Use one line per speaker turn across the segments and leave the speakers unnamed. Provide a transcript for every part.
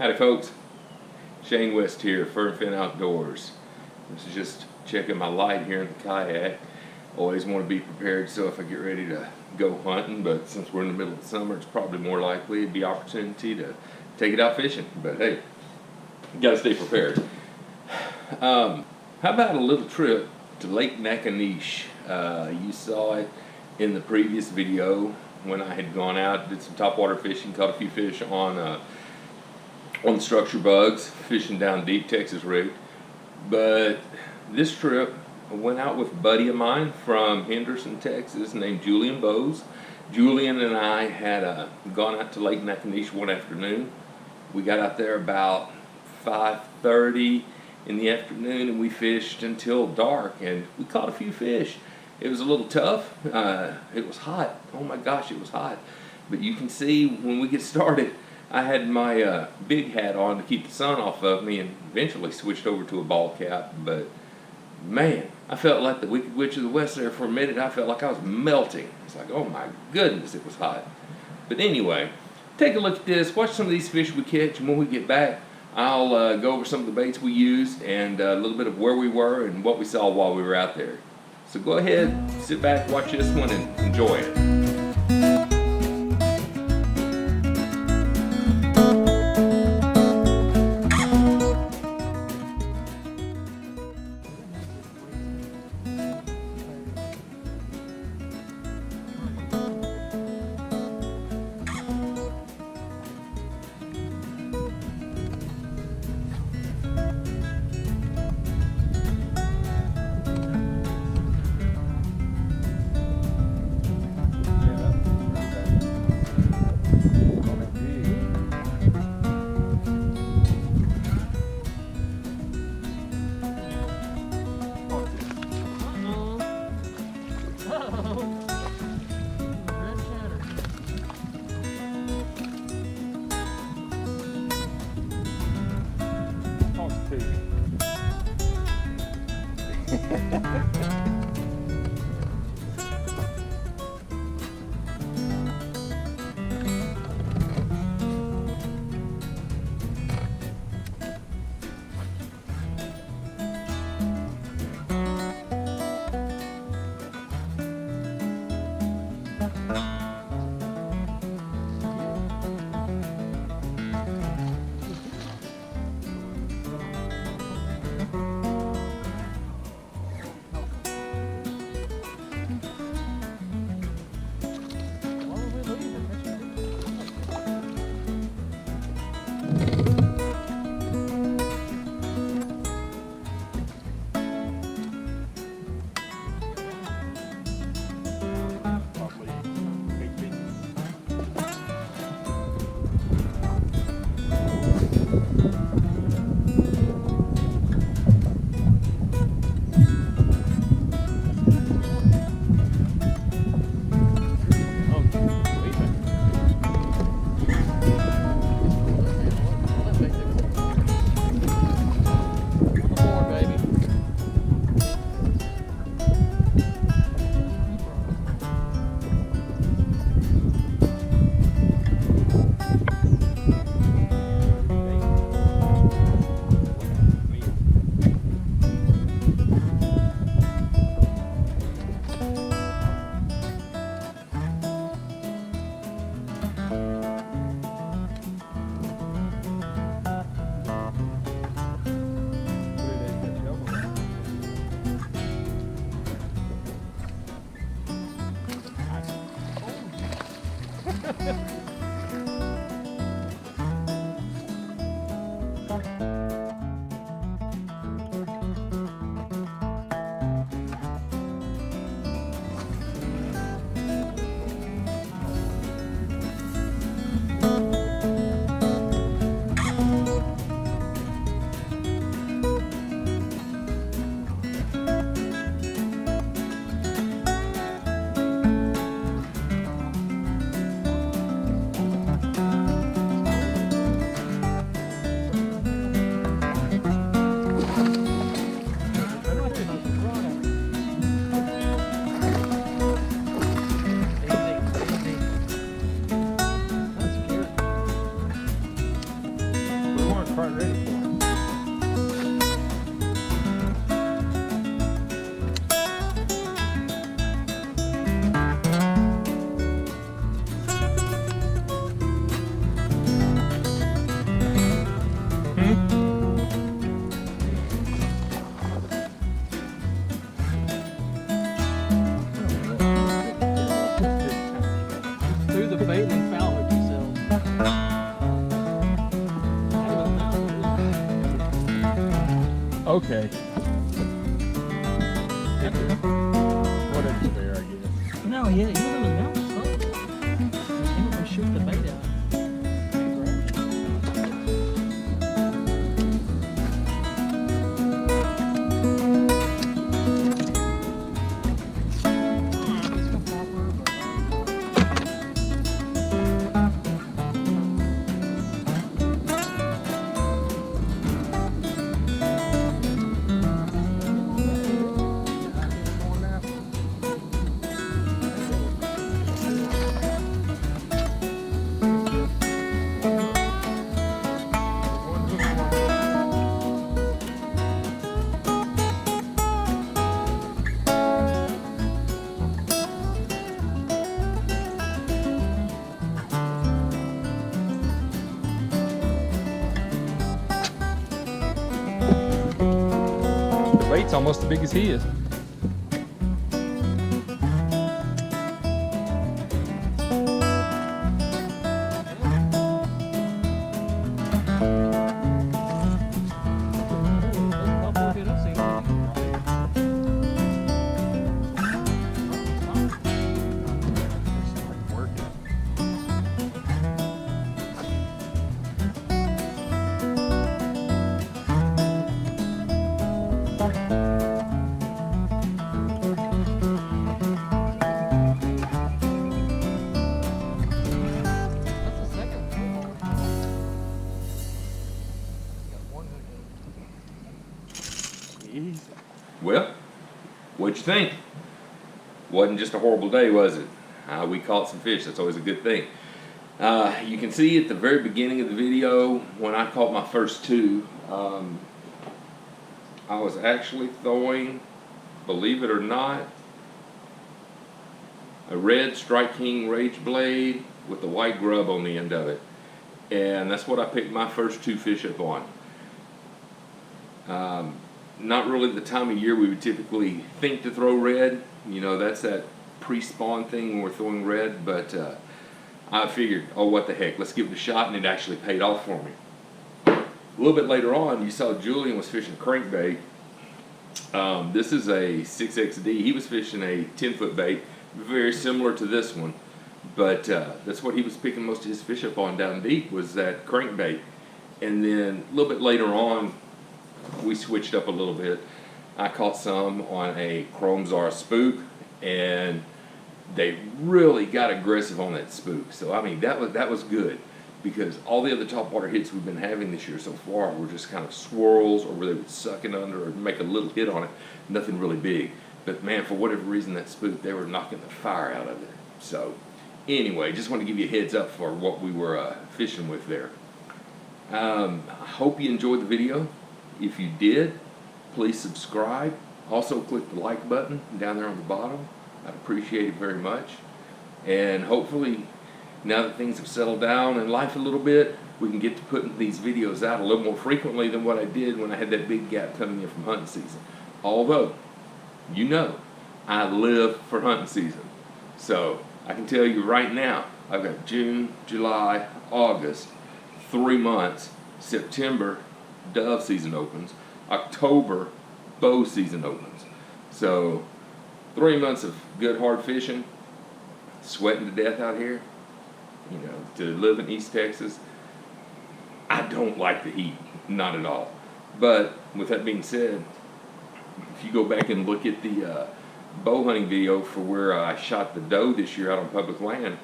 Howdy folks, Shane West here, Fernfin Outdoors. This is just checking my light here in the kayak. Always want to be prepared so if I get ready to go hunting, but since we're in the middle of the summer, it's probably more likely it'd be opportunity to take it out fishing. But hey, you gotta stay prepared. How about a little trip to Lake Naconiche? You saw it in the previous video when I had gone out, did some topwater fishing, caught a few fish on structure bugs, fishing down deep, Texas rig. But this trip, I went out with a buddy of mine from Henderson, Texas, named Julian Boze. Julian and I had gone out to Lake Naconiche one afternoon. We got out there about 5:30 in the afternoon, and we fished until dark, and we caught a few fish. It was a little tough. It was hot. Oh my gosh, it was hot. But you can see when we get started, I had my big hat on to keep the sun off of me, and eventually switched over to a ball cap. But man, I felt like the Wicked Witch of the West there for a minute. I felt like I was melting. It's like, oh my goodness, it was hot. But anyway, take a look at this, watch some of these fish we catch, and when we get back, I'll go over some of the baits we used and a little bit of where we were and what we saw while we were out there. So go ahead, sit back, watch this one, and enjoy it.
Okay. Whatever's there, I guess.
No, he was on the mountain slope. He was shoot the bait out.
The bait's almost as big as he is.
Well, what'd you think? Wasn't just a horrible day, was it? We caught some fish. That's always a good thing. You can see at the very beginning of the video when I caught my first two, I was actually throwing, believe it or not, a red Strike King Rage Blade with a white grub on the end of it. And that's what I picked my first two fish up on. Not really the time of year we would typically think to throw red. You know, that's that pre-spawn thing when we're throwing red, but I figured, oh, what the heck, let's give it a shot, and it actually paid off for me. A little bit later on, you saw Julian was fishing crankbait. This is a 6XD. He was fishing a 10-foot bait, very similar to this one, but that's what he was picking most of his fish up on down deep, was that crankbait. And then a little bit later on, we switched up a little bit. I caught some on a Chrome Czar spook, and they really got aggressive on that spook. So I mean, that was good, because all the other topwater hits we've been having this year so far were just kind of swirls, or where they would suck it under or make a little hit on it, nothing really big. But man, for whatever reason, that spook, they were knocking the fire out of it. So anyway, just want to give you a heads up for what we were fishing with there. I hope you enjoyed the video. If you did, please subscribe. Also click the like button down there on the bottom. I'd appreciate it very much. And hopefully, now that things have settled down in life a little bit, we can get to putting these videos out a little more frequently than what I did when I had that big gap coming in from hunting season. Although, you know, I live for hunting season. So I can tell you right now, I've got June, July, August, 3 months, September, dove season opens, October, bow season opens. So 3 months of good hard fishing, sweating to death out here, you know, to live in East Texas. I don't like the heat, not at all. But with that being said, if you go back and look at the bow hunting video for where I shot the doe this year out on public land,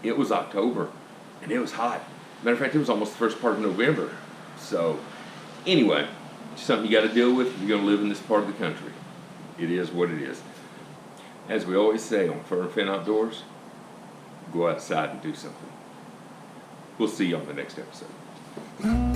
it was October and it was hot. Matter of fact, it was almost the first part of November. So anyway, something you got to deal with if you're going to live in this part of the country. It is what it is. As we always say on Fur and Fin Outdoors, go outside and do something. We'll see you on the next episode.